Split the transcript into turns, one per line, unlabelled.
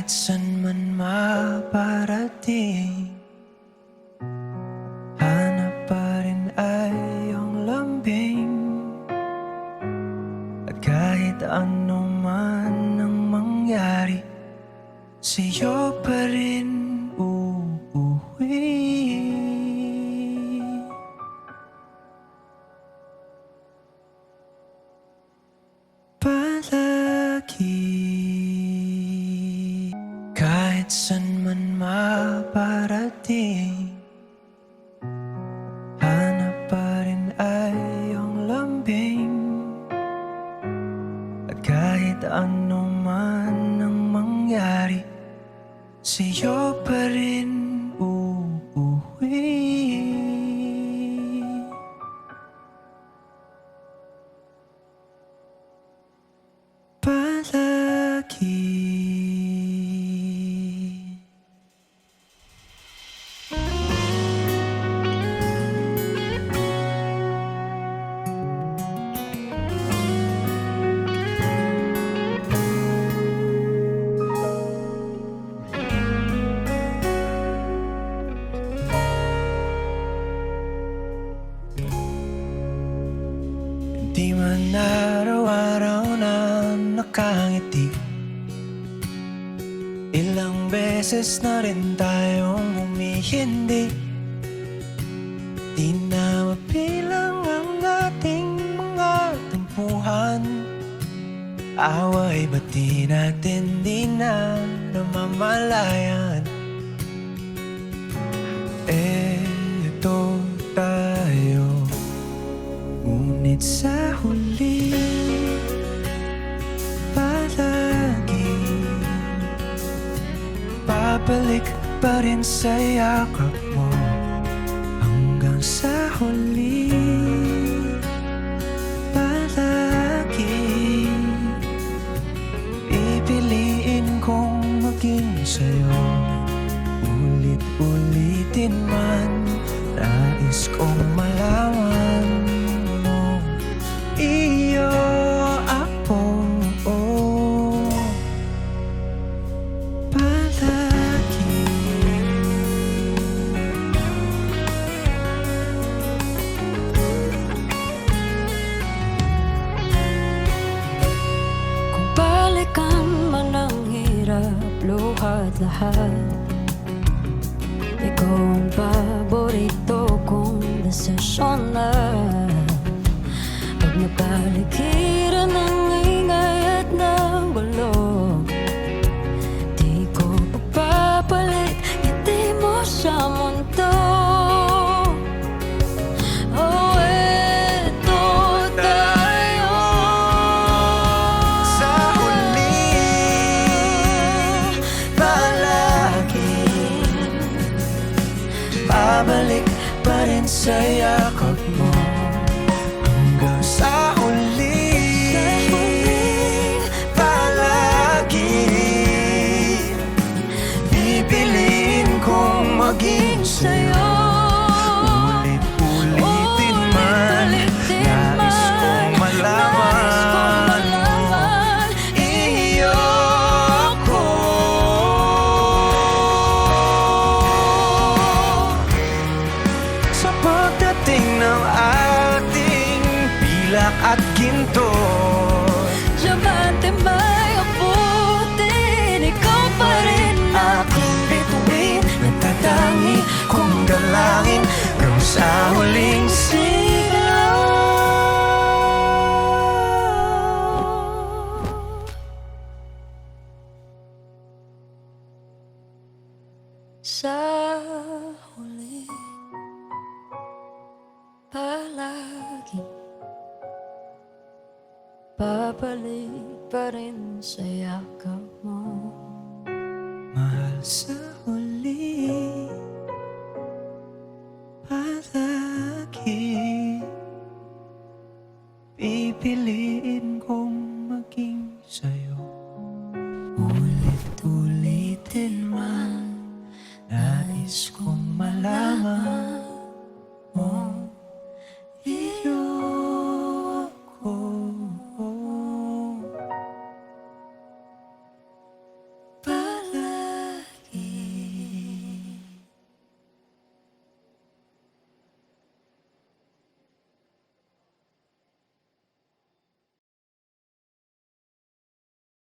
Kahit san man maparating, hanap pa rin ay iyong lambing. At kahit ano man ang mangyari, sa'yo pa rin uuwi. Palagi, kahit san man maparating, hanap pa rin ay iyong lambing. At kahit ano man ang mangyari, sa'yo pa rin uuwi. Palagi. Di man araw-araw na nakangiti, ilang beses na rin tayong humihindi. Di na mabilang ang ating mga tampuhan. Away ba't di natin di na namamalayan? Eto tayo, ngunit sa huli palagi babalik pa rin sa yakap mo. Hanggang sa huli palagi pipiliin kong maging sa'yo. Ulit-ulitin man, nais kong malaman mo, iyo ako, palagi.
Kung balikan man ang hirap, luhat lahat, ikaw ang paborito kong desisyon na. Pag napaligiran ng ingay at ng bulog, di ko papapalit ngiti mo sa mundo. Oh, eto tayo
Sa huli palagi babalik pa rin sa yakap mo. Hanggang sa huli palagi pipiliin kong maging sa'yo. Ulit-ulitin man, nais kong malaman, iyo ako. Sa pagdating ng ating pilak at ginto,
Diamante may abutin, ikaw pa rin
aking bituin, nagtatangi kong dalangin hanggang sa huling sigaw.
sa huli palagi babalik pa rin sa yakap mo.
Mahal, sa huli palagi pipili